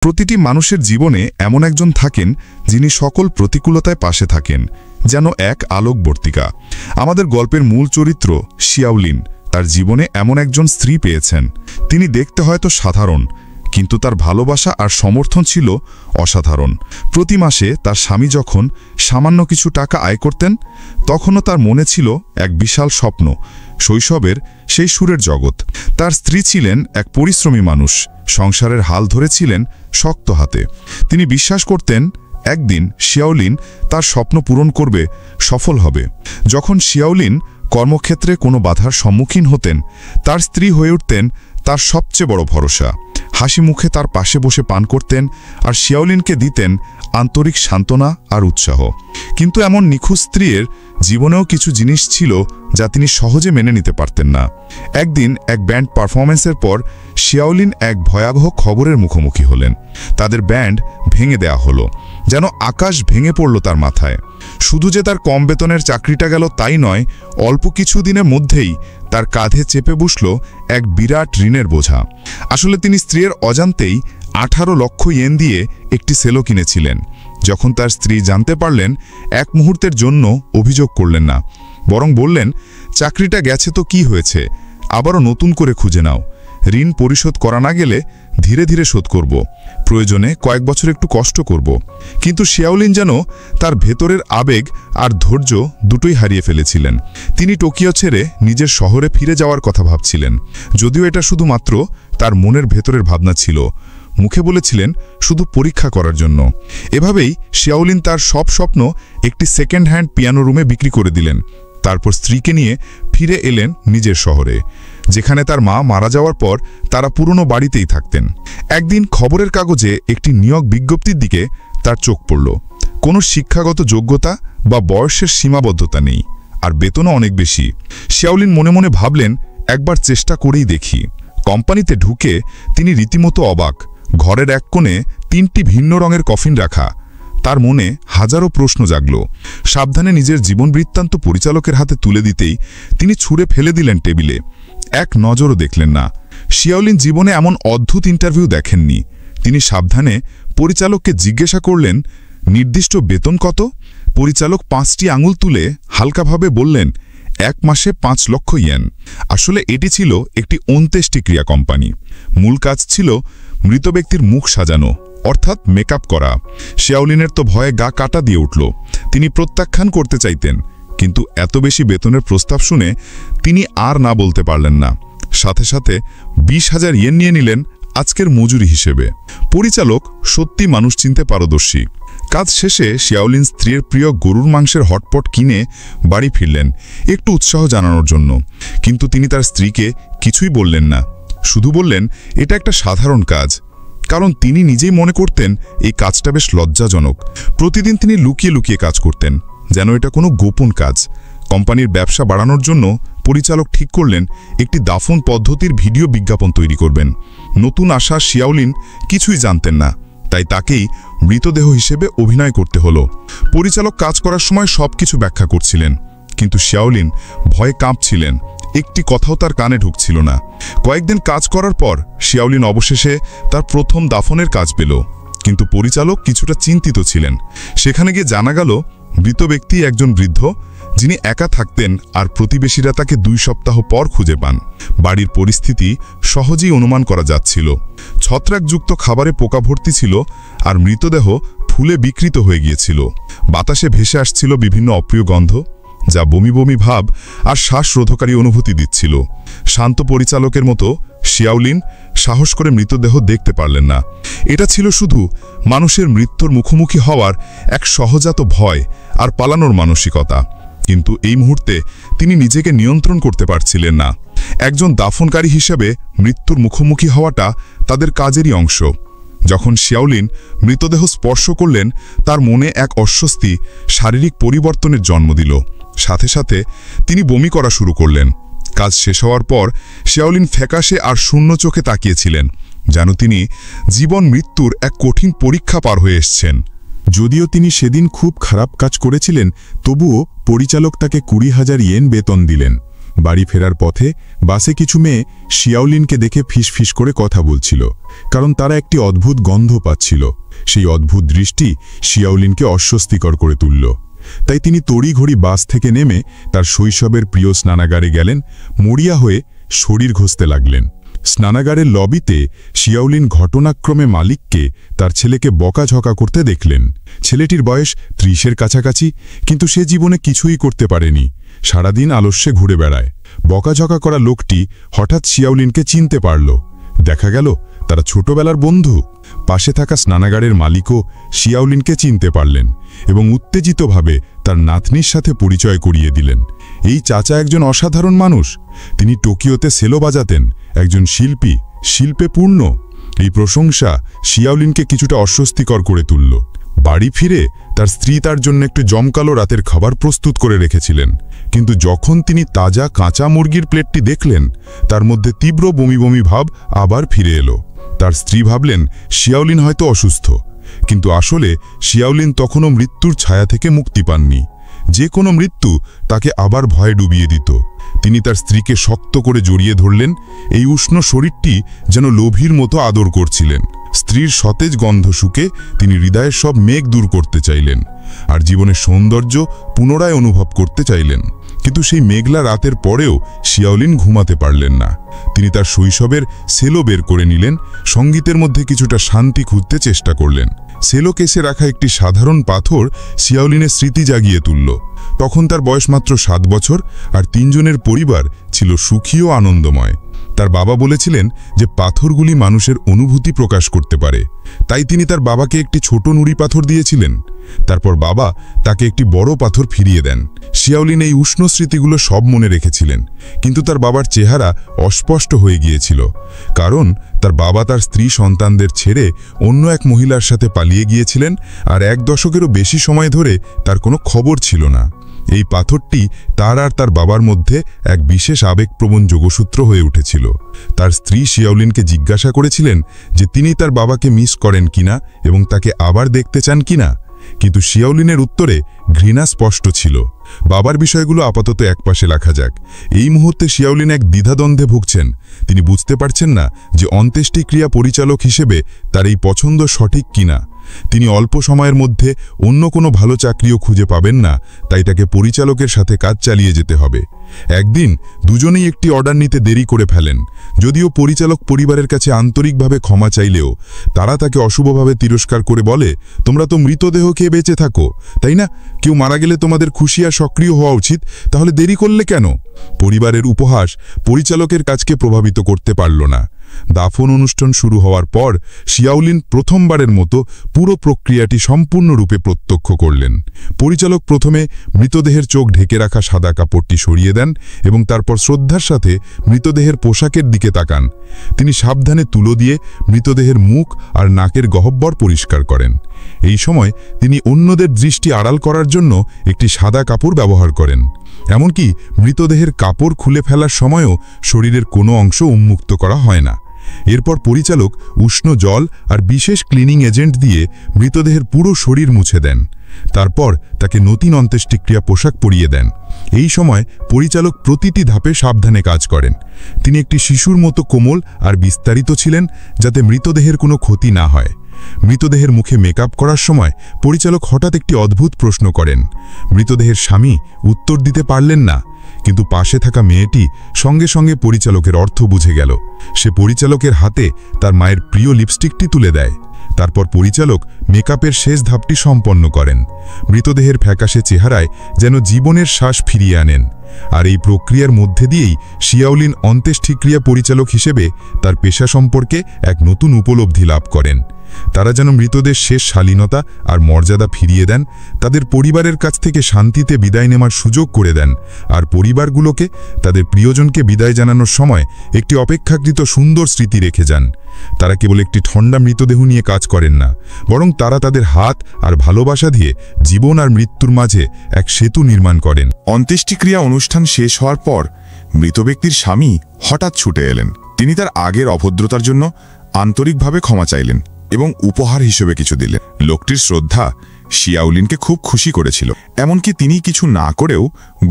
প্রতিটি মানুষের জীবনে এমন একজন থাকেন যিনি সকল প্রতিকূলতায় পাশে থাকেন, যেন এক আলোকবর্তিকা। আমাদের গল্পের মূল চরিত্র শিয়াওলিন তার জীবনে এমন একজন স্ত্রী পেয়েছেন। তিনি দেখতে হয়তো সাধারণ, কিন্তু তার ভালোবাসা আর সমর্থন ছিল অসাধারণ। প্রতি মাসে তার স্বামী যখন সামান্য কিছু টাকা আয় করতেন, তখনও তার মনে ছিল এক বিশাল স্বপ্ন, শৈশবের সেই সুরের জগৎ। তার স্ত্রী ছিলেন এক পরিশ্রমী মানুষ, সংসারের হাল ধরেছিলেন শক্ত হাতে। তিনি বিশ্বাস করতেন একদিন শিয়াওলিন তার স্বপ্ন পূরণ করবে, সফল হবে। যখন শিয়াওলিন কর্মক্ষেত্রে কোনো বাধার সম্মুখীন হতেন, তার স্ত্রী হয়ে উঠতেন তার সবচেয়ে বড় ভরসা। হাসি মুখে তার পাশে বসে পান করতেন আর শিয়াওলিনকে দিতেন আন্তরিক সান্ত্বনা আর উৎসাহ। কিন্তু এমন নিখুঁত স্ত্রীর জীবনেও কিছু জিনিস ছিল যা তিনি সহজে মেনে নিতে পারতেন না। একদিন এক ব্যান্ড পারফরমেন্সের পর শিয়াওলিন এক ভয়াবহ খবরের মুখোমুখি হলেন। তাদের ব্যান্ড ভেঙে দেয়া হলো, যেন আকাশ ভেঙে পড়ল তার মাথায়। শুধু যে তার কম বেতনের চাকরিটা গেল তাই নয়, অল্প কিছু দিনের মধ্যেই তার কাঁধে চেপে বসল এক বিরাট ঋণের বোঝা। আসলে তিনি স্ত্রীর অজান্তেই 18 লক্ষ ইয়েন দিয়ে একটি সেলো কিনেছিলেন। যখন তার স্ত্রী জানতে পারলেন, এক মুহূর্তের জন্য অভিযোগ করলেন না, বরং বললেন, চাকরিটা গেছে তো কি হয়েছে, আবারও নতুন করে খুঁজে নাও। ঋণ পরিশোধ করা না গেলে ধীরে ধীরে শোধ করব, প্রয়োজনে কয়েক বছর একটু কষ্ট করব। কিন্তু শিয়াওলিন যেন তার ভেতরের আবেগ আর ধৈর্য দুটোই হারিয়ে ফেলেছিলেন। তিনি টোকিও ছেড়ে নিজের শহরে ফিরে যাওয়ার কথা ভাবছিলেন, যদিও এটা শুধুমাত্র তার মনের ভেতরের ভাবনা ছিল। মুখে বলেছিলেন শুধু পরীক্ষা করার জন্য। এভাবেই শিয়াওলিন তার সব স্বপ্ন একটি সেকেন্ড হ্যান্ড পিয়ানো রুমে বিক্রি করে দিলেন। তারপর স্ত্রীকে নিয়ে ফিরে এলেন নিজের শহরে, যেখানে তার মা মারা যাওয়ার পর তারা পুরনো বাড়িতেই থাকতেন। একদিন খবরের কাগজে একটি নিয়োগ বিজ্ঞপ্তির দিকে তার চোখ পড়ল। কোনো শিক্ষাগত যোগ্যতা বা বয়সের সীমাবদ্ধতা নেই, আর বেতনও অনেক বেশি। শিয়াওলিন মনে মনে ভাবলেন, একবার চেষ্টা করেই দেখি। কোম্পানিতে ঢুকে তিনি রীতিমতো অবাক। ঘরের এক কোণে 3টি ভিন্ন রঙের কফিন রাখা। তার মনে হাজারো প্রশ্ন জাগল। সাবধানে নিজের জীবন বৃত্তান্ত পরিচালকের হাতে তুলে দিতেই তিনি ছুঁড়ে ফেলে দিলেন টেবিলে। এক নজরও দেখলেন না। শিয়াওলিন জীবনে এমন অদ্ভুত ইন্টারভিউ দেখেননি। তিনি সাবধানে পরিচালককে জিজ্ঞাসা করলেন, নির্দিষ্ট বেতন কত? পরিচালক 5টি আঙুল তুলে হালকাভাবে বললেন, 1 মাসে 5 লক্ষ ইয়েন। আসলে এটি ছিল একটি অন্ত্যেষ্টিক্রিয়া কোম্পানি। মূল কাজ ছিল মৃত ব্যক্তির মুখ সাজানো, অর্থাৎ মেকআপ করা। শিয়াওলিনের তো ভয়ে গা কাটা দিয়ে উঠল। তিনি প্রত্যাখ্যান করতে চাইতেন, কিন্তু এত বেশি বেতনের প্রস্তাব শুনে তিনি আর না বলতে পারলেন না। সাথে সাথে 20,000 ইয়েন নিয়ে নিলেন আজকের মজুরি হিসেবে। পরিচালক সত্যি মানুষ চিনতে পারদর্শী। কাজ শেষে শিয়াওলিন স্ত্রীর প্রিয় গরুর মাংসের হটপট কিনে বাড়ি ফিরলেন, একটু উৎসাহ জানানোর জন্য। কিন্তু তিনি তার স্ত্রীকে কিছুই বললেন না, শুধু বললেন এটা একটা সাধারণ কাজ। কারণ তিনি নিজেই মনে করতেন এই কাজটা বেশ লজ্জাজনক। প্রতিদিন তিনি লুকিয়ে লুকিয়ে কাজ করতেন, যেন এটা কোনো গোপন কাজ। কোম্পানির ব্যবসা বাড়ানোর জন্য পরিচালক ঠিক করলেন একটি দাফন পদ্ধতির ভিডিও বিজ্ঞাপন তৈরি করবেন। নতুন আসা শিয়াওলিন কিছুই জানতেন না, তাই তাকেই মৃতদেহ হিসেবে অভিনয় করতে হলো। পরিচালক কাজ করার সময় সবকিছু ব্যাখ্যা করছিলেন, কিন্তু শিয়াওলিন ভয়ে কাঁপছিলেন। একটি কথাও তার কানে ঢুকছিল না। কয়েকদিন কাজ করার পর শিয়াওলিন অবশেষে তার প্রথম দাফনের কাজ পেল। কিন্তু পরিচালক কিছুটা চিন্তিত ছিলেন। সেখানে গিয়ে জানা গেল মৃত ব্যক্তি একজন বৃদ্ধ, যিনি একা থাকতেন আর প্রতিবেশীরা তাকে 2 সপ্তাহ পর খুঁজে পান। বাড়ির পরিস্থিতি সহজেই অনুমান করা যাচ্ছিল। ছত্রাকযুক্ত খাবারে পোকা ভর্তি ছিল, আর মৃতদেহ ফুলে বিকৃত হয়ে গিয়েছিল। বাতাসে ভেসে আসছিল বিভিন্ন অপ্রিয় গন্ধ, যা বমি বমি ভাব আর শ্বাসরোধকারী অনুভূতি দিচ্ছিল। শান্ত পরিচালকের মতো শিয়াওলিন সাহস করে মৃতদেহ দেখতে পারলেন না। এটা ছিল শুধু মানুষের মৃত্যুর মুখোমুখি হওয়ার এক সহজাত ভয় আর পালানোর মানসিকতা। কিন্তু এই মুহূর্তে তিনি নিজেকে নিয়ন্ত্রণ করতে পারছিলেন না। একজন দাফনকারী হিসেবে মৃত্যুর মুখোমুখি হওয়াটা তাদের কাজেরই অংশ। যখন শিয়াওলিন মৃতদেহ স্পর্শ করলেন, তার মনে এক অস্বস্তি শারীরিক পরিবর্তনের জন্ম দিল। সাথে সাথে তিনি বমি করা শুরু করলেন। কাজ শেষ হওয়ার পর শিয়াওলিন ফ্যাকাশে আর শূন্য চোখে তাকিয়েছিলেন, যেন তিনি জীবন মৃত্যুর এক কঠিন পরীক্ষা পার হয়ে এসেছেন। যদিও তিনি সেদিন খুব খারাপ কাজ করেছিলেন, তবুও পরিচালক তাকে 20,000 ইয়েন বেতন দিলেন। বাড়ি ফেরার পথে বাসে কিছু মেয়ে শিয়াওলিনকে দেখে ফিসফিস করে কথা বলছিল, কারণ তারা একটি অদ্ভুত গন্ধ পাচ্ছিল। সেই অদ্ভুত দৃষ্টি শিয়াওলিনকে অস্বস্তিকর করে তুলল। তাই তিনি তড়িঘড়ি বাস থেকে নেমে তার শৈশবের প্রিয় স্নানাগারে গেলেন। মরিয়া হয়ে শরীর ঘষতে লাগলেন। স্নানাগারের লবিতে শিয়াওলিন ঘটনাক্রমে মালিককে তার ছেলেকে বকাঝকা করতে দেখলেন। ছেলেটির বয়স 30-এর কাছাকাছি, কিন্তু সে জীবনে কিছুই করতে পারেনি। সারাদিন আলস্যে ঘুরে বেড়ায়। বকাঝকা করা লোকটি হঠাৎ শিয়াওলিনকে চিনতে পারল। দেখা গেল তারা ছোটবেলার বন্ধু। পাশে থাকা স্নানাগারের মালিকও শিয়াওলিনকে চিনতে পারলেন এবং উত্তেজিতভাবে তার নাতনির সাথে পরিচয় করিয়ে দিলেন। এই চাচা একজন অসাধারণ মানুষ। তিনি টোকিওতে সেলো বাজাতেন, একজন শিল্পী, শিল্পে পূর্ণ। এই প্রশংসা শিয়াওলিনকে কিছুটা অস্বস্তিকর করে তুলল। বাড়ি ফিরে তার স্ত্রী তার জন্য একটু জমকালো রাতের খাবার প্রস্তুত করে রেখেছিলেন, কিন্তু যখন তিনি তাজা কাঁচা মুরগির প্লেটটি দেখলেন, তার মধ্যে তীব্র বমি বমি ভাব আবার ফিরে এলো। তার স্ত্রী ভাবলেন শিয়াওলিন হয়তো অসুস্থ, কিন্তু আসলে শিয়াওলিন তখনও মৃত্যুর ছায়া থেকে মুক্তি পাননি। যে কোনো মৃত্যু তাকে আবার ভয়ে ডুবিয়ে দিত। তিনি তার স্ত্রীকে শক্ত করে জড়িয়ে ধরলেন। এই উষ্ণ শরীরটি যেন লোভীর মতো আদর করছিলেন। স্ত্রীর সতেজ গন্ধ শুকে তিনি হৃদয়ের সব মেঘ দূর করতে চাইলেন আর জীবনের সৌন্দর্য পুনরায় অনুভব করতে চাইলেন। কিন্তু সেই মেঘলা রাতের পরেও শিয়াওলিন ঘুমাতে পারলেন না। তিনি তার শৈশবের সেলো বের করে নিলেন, সঙ্গীতের মধ্যে কিছুটা শান্তি খুঁজতে চেষ্টা করলেন। সেলো কেসে রাখা একটি সাধারণ পাথর শিয়াওলিনের স্মৃতি জাগিয়ে তুলল। তখন তার বয়স মাত্র 7 বছর, আর 3 জনের পরিবার ছিল সুখী ও আনন্দময়। তার বাবা বলেছিলেন যে পাথরগুলি মানুষের অনুভূতি প্রকাশ করতে পারে। তাই তিনি তার বাবাকে একটি ছোট নুড়ি পাথর দিয়েছিলেন। তারপর বাবা তাকে একটি বড় পাথর ফিরিয়ে দেন। শিয়াওলিন এই উষ্ণ স্মৃতিগুলো সব মনে রেখেছিলেন, কিন্তু তার বাবার চেহারা অস্পষ্ট হয়ে গিয়েছিল, কারণ তার বাবা তার স্ত্রী সন্তানদের ছেড়ে অন্য এক মহিলার সাথে পালিয়ে গিয়েছিলেন, আর 1 দশকেরও বেশি সময় ধরে তার কোনো খবর ছিল না। এই পাথরটি তার আর তার বাবার মধ্যে এক বিশেষ আবেগপ্রবণ যোগসূত্র হয়ে উঠেছিল। তার স্ত্রী শিয়াওলিনকে জিজ্ঞাসা করেছিলেন যে তিনি তার বাবাকে মিস করেন কিনা এবং তাকে আবার দেখতে চান কিনা, কিন্তু শিয়াওলিনের উত্তরে ঘৃণা স্পষ্ট ছিল। বাবার বিষয়গুলো আপাতত একপাশে রাখা যাক। এই মুহূর্তে শিয়াওলিন এক দ্বিধাদ্বন্দ্বে ভুগছেন। তিনি বুঝতে পারছেন না যে অন্ত্যেষ্টিক্রিয়া পরিচালক হিসেবে তার এই পছন্দ সঠিক কিনা। তিনি অল্প সময়ের মধ্যে অন্য কোনো ভালো চাকরিও খুঁজে পাবেন না, তাই তাকে পরিচালকের সাথে কাজ চালিয়ে যেতে হবে। একদিন দুজনেই একটি অর্ডার নিতে দেরি করে ফেলেন। যদিও পরিচালক পরিবারের কাছে আন্তরিকভাবে ক্ষমা চাইলেও তারা তাকে অশুভভাবে তিরস্কার করে বলে, তোমরা তো মৃতদেহ খেয়ে বেঁচে থাকো, তাই না? কেউ মারা গেলে তোমাদের খুশি আর সক্রিয় হওয়া উচিত, তাহলে দেরি করলে কেন? পরিবারের উপহাস পরিচালকের কাজকে প্রভাবিত করতে পারল না। দাফন অনুষ্ঠান শুরু হওয়ার পর শিয়াওলিন প্রথমবারের মতো পুরো প্রক্রিয়াটি সম্পূর্ণরূপে প্রত্যক্ষ করলেন। পরিচালক প্রথমে মৃতদেহের চোখ ঢেকে রাখা সাদা কাপড়টি সরিয়ে দেন এবং তারপর শ্রদ্ধার সাথে মৃতদেহের পোশাকের দিকে তাকান। তিনি সাবধানে তুলো দিয়ে মৃতদেহের মুখ আর নাকের গহ্বর পরিষ্কার করেন। এই সময় তিনি অন্যদের দৃষ্টি আড়াল করার জন্য একটি সাদা কাপড় ব্যবহার করেন। এমনকি মৃতদেহের কাপড় খুলে ফেলার সময়ও শরীরের কোনো অংশ উন্মুক্ত করা হয় না। এরপর পরিচালক উষ্ণ জল আর বিশেষ ক্লিনিং এজেন্ট দিয়ে মৃতদেহের পুরো শরীর মুছে দেন। তারপর তাকে নতুন অন্ত্যেষ্টিক্রিয়া পোশাক পরিয়ে দেন। এই সময় পরিচালক প্রতিটি ধাপে সাবধানে কাজ করেন। তিনি একটি শিশুর মতো কোমল আর বিস্তারিত ছিলেন, যাতে মৃতদেহের কোনো ক্ষতি না হয়। মৃতদেহের মুখে মেকআপ করার সময় পরিচালক হঠাৎ একটি অদ্ভুত প্রশ্ন করেন। মৃতদেহের স্বামী উত্তর দিতে পারলেন না, কিন্তু পাশে থাকা মেয়েটি সঙ্গে সঙ্গে পরিচালকের অর্থ বুঝে গেল। সে পরিচালকের হাতে তার মায়ের প্রিয় লিপস্টিকটি তুলে দেয়। তারপর পরিচালক মেকআপের শেষ ধাপটি সম্পন্ন করেন। মৃতদেহের ফ্যাকাশে চেহারায় যেন জীবনের শ্বাস ফিরিয়ে আনেন। আর এই প্রক্রিয়ার মধ্যে দিয়েই শিয়াওলিন অন্ত্যেষ্টিক্রিয়া পরিচালক হিসেবে তার পেশা সম্পর্কে এক নতুন উপলব্ধি লাভ করেন। তারা যেন মৃতদের শেষ শালীনতা আর মর্যাদা ফিরিয়ে দেন, তাদের পরিবারের কাছ থেকে শান্তিতে বিদায় নেওয়ার সুযোগ করে দেন, আর পরিবারগুলোকে তাদের প্রিয়জনকে বিদায় জানানোর সময় একটি অপেক্ষাকৃত সুন্দর স্মৃতি রেখে যান। তারা কেবল একটি ঠান্ডা মৃতদেহ নিয়ে কাজ করেন না, বরং তারা তাদের হাত আর ভালোবাসা দিয়ে জীবন আর মৃত্যুর মাঝে এক সেতু নির্মাণ করেন। অন্ত্যেষ্টিক্রিয়া অনুষ্ঠান শেষ হওয়ার পর মৃত ব্যক্তির স্বামী হঠাৎ ছুটে এলেন। তিনি তার আগের অভদ্রতার জন্য আন্তরিকভাবে ক্ষমা চাইলেন এবং উপহার হিসেবে কিছু দিলেন। লোকটির শ্রদ্ধা শিয়াওলিনকে খুব খুশি করেছিল, এমনকি তিনি কিছু না করেও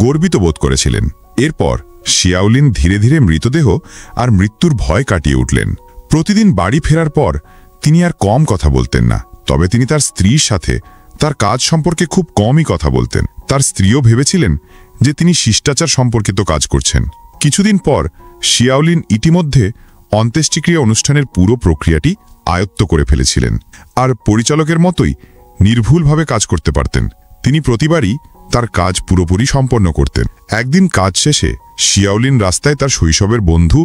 গর্বিত বোধ করেছিলেন। এরপর শিয়াওলিন ধীরে ধীরে মৃতদেহ আর মৃত্যুর ভয় কাটিয়ে উঠলেন। প্রতিদিন বাড়ি ফেরার পর তিনি আর কম কথা বলতেন না, তবে তিনি তার স্ত্রীর সাথে তার কাজ সম্পর্কে খুব কমই কথা বলতেন। তার স্ত্রীও ভেবেছিলেন যে তিনি শিষ্টাচার সম্পর্কিত কাজ করছেন। কিছুদিন পর শিয়াওলিন ইতিমধ্যে অন্ত্যেষ্টিক্রিয়া অনুষ্ঠানের পুরো প্রক্রিয়াটি আয়ত্ত করে ফেলেছিলেন, আর পরিচালকের মতোই নির্ভুলভাবে কাজ করতে পারতেন। তিনি প্রতিবারই তার কাজ পুরোপুরি সম্পন্ন করতেন। একদিন কাজ শেষে শিয়াওলিন রাস্তায় তার শৈশবের বন্ধু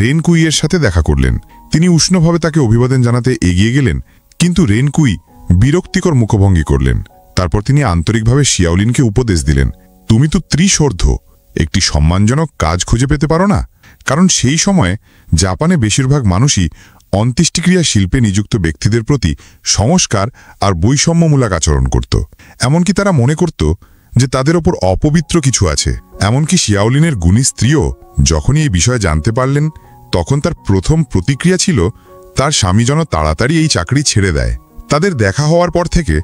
রেনকুইয়ের সাথে দেখা করলেন। তিনি উষ্ণভাবে তাকে অভিবাদন জানাতে এগিয়ে গেলেন, কিন্তু রেনকুই বিরক্তিকর মুখভঙ্গি করলেন। তারপর তিনি আন্তরিকভাবে শিয়াওলিনকে উপদেশ দিলেন, তুমি তো ত্রিশোর্ধ্ব, একটি সম্মানজনক কাজ খুঁজে পেতে পারো না? কারণ সেই সময়ে জাপানে বেশিরভাগ মানুষই অন্ত্যেষ্টিক্রিয়া শিল্পে নিযুক্ত ব্যক্তিদের প্রতি সংস্কার আর বৈষম্যমূলক আচরণ করত। এমনকি তারা মনে করত যে তাদের ওপর অপবিত্র কিছু আছে। এমনকি শিয়াওলিনের গুণী স্ত্রীও যখনই এই বিষয়ে জানতে পারলেন, তখন তার প্রথম প্রতিক্রিয়া ছিল তার স্বামী যেন তাড়াতাড়ি এই চাকরি ছেড়ে দেয়। তাদের দেখা হওয়ার পর থেকে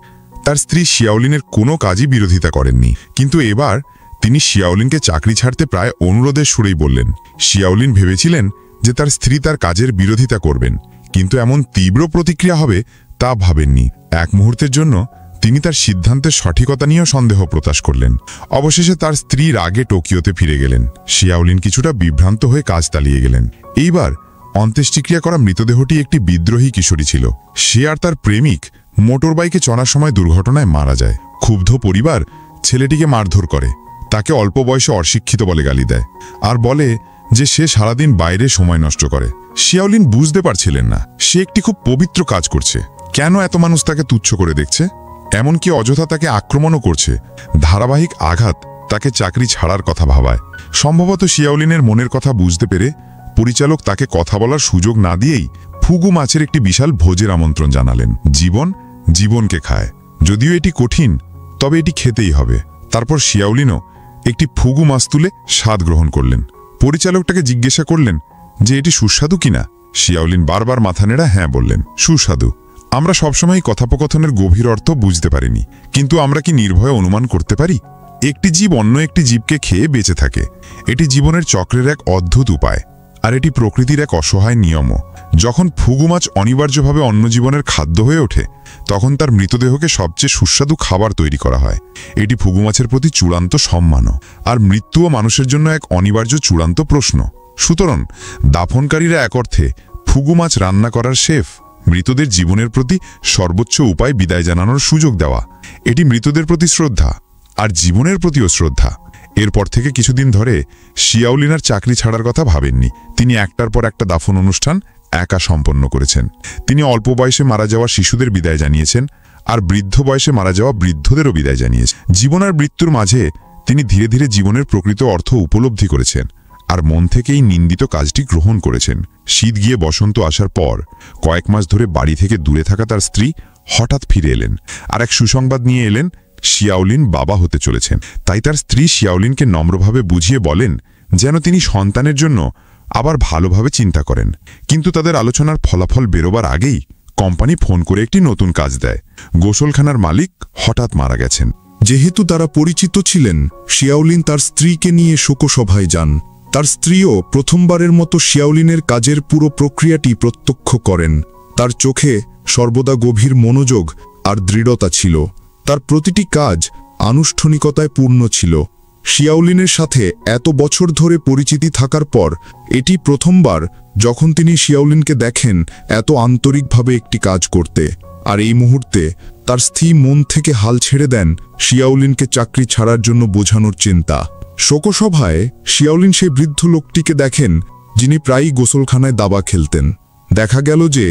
তার স্ত্রী শিয়াওলিনের কোনো কাজই বিরোধিতা করেননি, কিন্তু এবার তিনি শিয়াওলিনকে চাকরি ছাড়তে প্রায় অনুরোধের সুরেই বললেন। শিয়াওলিন ভেবেছিলেন যে তার স্ত্রী তার কাজের বিরোধিতা করবেন, কিন্তু এমন তীব্র প্রতিক্রিয়া হবে তা ভাবেননি। এক মুহূর্তের জন্য তিনি তার সিদ্ধান্তের সঠিকতা নিয়েও সন্দেহ প্রকাশ করলেন। অবশেষে তার স্ত্রী রাগে টোকিওতে ফিরে গেলেন। শিয়াওলিন কিছুটা বিভ্রান্ত হয়ে কাজ চালিয়ে গেলেন। এইবার অন্ত্যেষ্টিক্রিয়া করা মৃতদেহটি একটি বিদ্রোহী কিশোরী ছিল। সে আর তার প্রেমিক মোটরবাইকে চড়ার সময় দুর্ঘটনায় মারা যায়। ক্ষুব্ধ পরিবার ছেলেটিকে মারধর করে, তাকে অল্প বয়সে অশিক্ষিত বলে গালি দেয়, আর বলে যে সে সারাদিন বাইরে সময় নষ্ট করে। শিয়াওলিন বুঝতে পারছিলেন না সে একটি খুব পবিত্র কাজ করছে, কেন এত মানুষ তাকে তুচ্ছ করে দেখছে, এমনকি অযথা তাকে আক্রমণও করছে। ধারাবাহিক আঘাত তাকে চাকরি ছাড়ার কথা ভাবায়। সম্ভবত শিয়াওলিনের মনের কথা বুঝতে পেরে পরিচালক তাকে কথা বলার সুযোগ না দিয়েই ফুগু মাছের একটি বিশাল ভোজের আমন্ত্রণ জানালেন। জীবন জীবনকে খায়, যদিও এটি কঠিন, তবে এটি খেতেই হবে। তারপর শিয়াওলিনও একটি ফুগু মাছ তুলে স্বাদ গ্রহণ করলেন। পরিচালকটাকে জিজ্ঞাসা করলেন যে এটি সুস্বাদু কিনা। শিয়াওলিন বারবার মাথা নেড়ে হ্যাঁ বললেন, সুস্বাদু। আমরা সবসময় কথোপকথনের গভীর অর্থ বুঝতে পারিনি, কিন্তু আমরা কি নির্ভয়ে অনুমান করতে পারি? একটি জীব অন্য একটি জীবকে খেয়ে বেঁচে থাকে। এটি জীবনের চক্রের এক অদ্ভুত উপায়, আর এটি প্রকৃতির এক অসহায় নিয়মও। যখন ফুগু মাছ অনিবার্যভাবে অন্য জীবনের খাদ্য হয়ে ওঠে, তখন তার মৃতদেহকে সবচেয়ে সুস্বাদু খাবার তৈরি করা হয়। এটি ফুগু মাছের প্রতি চূড়ান্ত সম্মানও, আর মৃত্যুও মানুষের জন্য এক অনিবার্য চূড়ান্ত প্রশ্ন। সুতরাং দাফনকারীরা এক অর্থে ফুগু মাছ রান্না করার শেফ। মৃতদের জীবনের প্রতি সর্বোচ্চ উপায় বিদায় জানানোর সুযোগ দেওয়া, এটি মৃতদের প্রতি শ্রদ্ধা, আর জীবনের প্রতিও শ্রদ্ধা। এরপর থেকে কিছুদিন ধরে শিয়াওলিন আর চাকরি ছাড়ার কথা ভাবেননি। তিনি একটার পর একটা দাফন অনুষ্ঠান একা সম্পন্ন করেছেন। তিনি অল্প বয়সে মারা যাওয়া শিশুদের বিদায় জানিয়েছেন, আর বৃদ্ধ বয়সে মারা যাওয়া বৃদ্ধদেরও বিদায় জানিয়েছেন। জীবন আর মৃত্যুর মাঝে তিনি ধীরে ধীরে জীবনের প্রকৃত অর্থ উপলব্ধি করেছেন, আর মন থেকেই নিন্দিত কাজটি গ্রহণ করেছেন। শীত গিয়ে বসন্ত আসার পর কয়েক মাস ধরে বাড়ি থেকে দূরে থাকা তার স্ত্রী হঠাৎ ফিরে এলেন, আর এক সুসংবাদ নিয়ে এলেন, শিয়াওলিন বাবা হতে চলেছেন। তাই তার স্ত্রী শিয়াওলিনকে নম্রভাবে বুঝিয়ে বলেন যেন তিনি সন্তানের জন্য আবার ভালোভাবে চিন্তা করেন। কিন্তু তাদের আলোচনার ফলাফল বেরোবার আগেই কোম্পানি ফোন করে একটি নতুন কাজ দেয়। গোসলখানার মালিক হঠাৎ মারা গেছেন। যেহেতু তারা পরিচিত ছিলেন, শিয়াওলিন তার স্ত্রীকে নিয়ে শোকসভায় যান। তার স্ত্রীও প্রথমবারের মতো শিয়াওলিনের কাজের পুরো প্রক্রিয়াটি প্রত্যক্ষ করেন। তার চোখে সর্বদা গভীর মনোযোগ আর দৃঢ়তা ছিল। তার প্রতিটি কাজ আনুষ্ঠানিকতায় পূর্ণ ছিল। শিয়াওলিনের সাথে এত বছর ধরে পরিচিতি থাকার পর এটি প্রথমবার যখন তিনি শিয়াওলিনকে দেখেন এত আন্তরিকভাবে একটি কাজ করতে। আর এই মুহূর্তে তার স্ত্রী মন থেকে হাল ছেড়ে দেন শিয়াওলিনকে চাকরি ছাড়ার জন্য বোঝানোর চিন্তা। শোকসভায় শিয়াওলিন সেই বৃদ্ধ লোকটিকে দেখেন যিনি প্রায়ই গোসলখানায় দাবা খেলতেন। দেখা গেল যে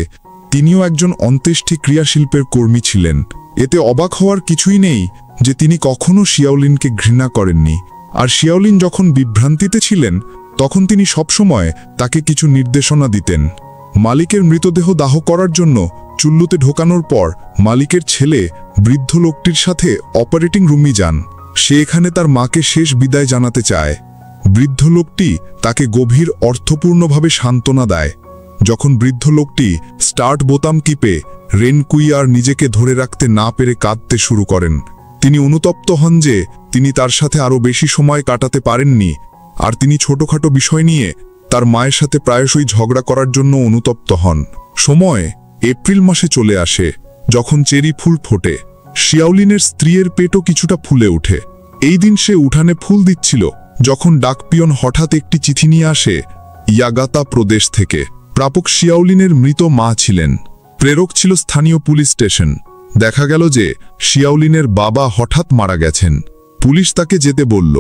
তিনিও একজন অন্ত্যেষ্টি ক্রিয়াশিল্পের কর্মী ছিলেন। এতে অবাক হওয়ার কিছুই নেই যে তিনি কখনো শিয়াওলিনকে ঘৃণা করেননি। আর শিয়াওলিন যখন বিভ্রান্তিতে ছিলেন, তখন তিনি সবসময় তাকে কিছু নির্দেশনা দিতেন। মালিকের মৃতদেহ দাহ করার জন্য চুল্লুতে ঢোকানোর পর মালিকের ছেলে বৃদ্ধ লোকটির সাথে অপারেটিং রুমে যান। সে এখানে তার মাকে শেষ বিদায় জানাতে চায়। বৃদ্ধ লোকটি তাকে গভীর অর্থপূর্ণভাবে সান্ত্বনা দেয়। যখন বৃদ্ধ লোকটি স্টার্ট বোতাম টিপে রেনকুই আর নিজেকে ধরে রাখতে না পেরে কাঁদতে শুরু করেন, তিনি অনুতপ্ত হন যে তিনি তার সাথে আরও বেশি সময় কাটাতে পারেননি। আর তিনি ছোটখাটো বিষয় নিয়ে তার মায়ের সাথে প্রায়শই ঝগড়া করার জন্য অনুতপ্ত হন। সময় এপ্রিল মাসে চলে আসে, যখন চেরি ফুল ফোটে। শিয়াওলিনের স্ত্রীর পেটও কিছুটা ফুলে ওঠে। এই দিন সে উঠানে ফুল দিচ্ছিল, যখন ডাকপিয়ন হঠাৎ একটি চিঠি নিয়ে আসে ইয়াগাতা প্রদেশ থেকে। প্রাপক শিয়াওলিনের মৃত মা ছিলেন। প্রেরক ছিল স্থানীয় পুলিশ স্টেশন। দেখা গেল যে শিয়াওলিনের বাবা হঠাৎ মারা গেছেন। পুলিশ তাকে যেতে বলল,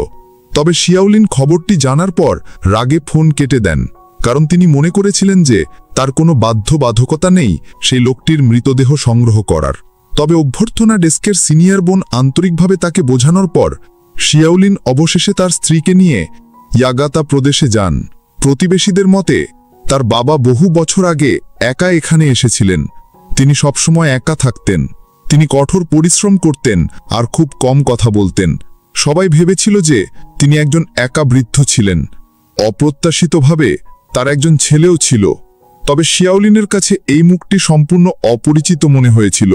তবে শিয়াওলিন খবরটি জানার পর রাগে ফোন কেটে দেন, কারণ তিনি মনে করেছিলেন যে তার কোনো বাধ্যবাধকতা নেই সেই লোকটির মৃতদেহ সংগ্রহ করার। তবে অভ্যর্থনা ডেস্কের সিনিয়র বোন আন্তরিকভাবে তাকে বোঝানোর পর শিয়াওলিন অবশেষে তার স্ত্রীকে নিয়ে ইয়াগাতা প্রদেশে যান। প্রতিবেশীদের মতে তার বাবা বহু বছর আগে একা এখানে এসেছিলেন। তিনি সবসময় একা থাকতেন। তিনি কঠোর পরিশ্রম করতেন আর খুব কম কথা বলতেন। সবাই ভেবেছিল যে তিনি একজন একা বৃদ্ধ ছিলেন। অপ্রত্যাশিতভাবে তার একজন ছেলেও ছিল। তবে শিয়াওলিনের কাছে এই মুখটি সম্পূর্ণ অপরিচিত মনে হয়েছিল।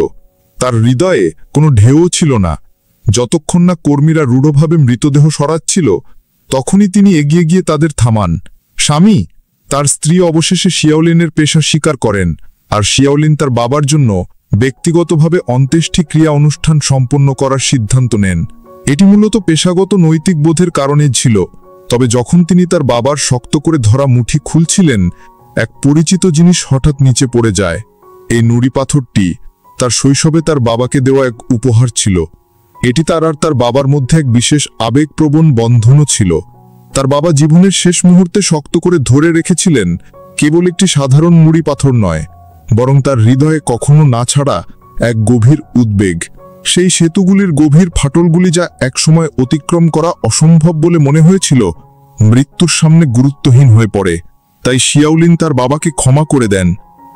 তার হৃদয়ে কোনো ঢেউ ছিল না। যতক্ষণ না কর্মীরা রূঢ়ভাবে মৃতদেহ সরাচ্ছিল, তখনই তিনি এগিয়ে গিয়ে তাদের থামান। স্বামী, তার স্ত্রী অবশেষে শিয়াওলিনের পেশা স্বীকার করেন, আর শিয়াওলিন তার বাবার জন্য ব্যক্তিগতভাবে অন্ত্যেষ্টিক্রিয়া অনুষ্ঠান সম্পন্ন করার সিদ্ধান্ত নেন। এটি মূলত পেশাগত নৈতিক বোধের কারণে ছিল। তবে যখন তিনি তার বাবার শক্ত করে ধরা মুঠি খুলছিলেন, এক পরিচিত জিনিস হঠাৎ নিচে পড়ে যায়। এই নুড়ি পাথরটি তার শৈশবে তার বাবাকে দেওয়া এক উপহার ছিল। এটি তার আর তার বাবার মধ্যে এক বিশেষ আবেগপ্রবণ বন্ধনও ছিল। তার বাবা জীবনের শেষ মুহূর্তে শক্ত করে ধরে রেখেছিলেন কেবল একটি সাধারণ নুড়ি পাথর নয়, বরং তার হৃদয়ে কখনো না ছাড়া এক গভীর উদ্বেগ। সেই সেতুগুলির গভীর ফাটলগুলি যা একসময় অতিক্রম করা অসম্ভব বলে মনে হয়েছিল, মৃত্যুর সামনে গুরুত্বহীন হয়ে পড়ে। তাই শিয়াওলিন তার বাবাকে ক্ষমা করে দেন,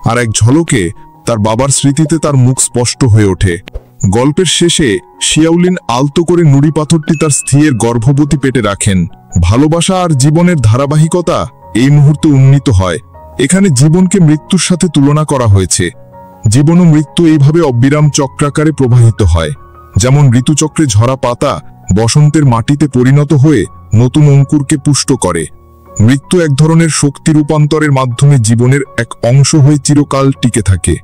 আর এক ঝলকে তার বাবার স্মৃতিতে তার মুখ স্পষ্ট হয়ে ওঠে। গল্পের শেষে শিয়াওলিন আলতো করে নুড়ি পাথরটি তার স্ত্রীর গর্ভবতী পেটে রাখেন। ভালোবাসা আর জীবনের ধারাবাহিকতা এই মুহূর্তে উন্নীত হয়। এখানে জীবনকে মৃত্যুর সাথে তুলনা করা হয়েছে। জীবন ও মৃত্যু এইভাবে অবিরাম চক্রাকারে প্রবাহিত হয়। যেমন ঋতুচক্রে ঝরা পাতা বসন্তের মাটিতে পরিণত হয়ে নতুন অঙ্কুরকে পুষ্ট করে, মৃত্যু এক ধরনের শক্তি রূপান্তরের মাধ্যমে জীবনের এক অংশ হয়ে চিরকাল টিকে থাকে।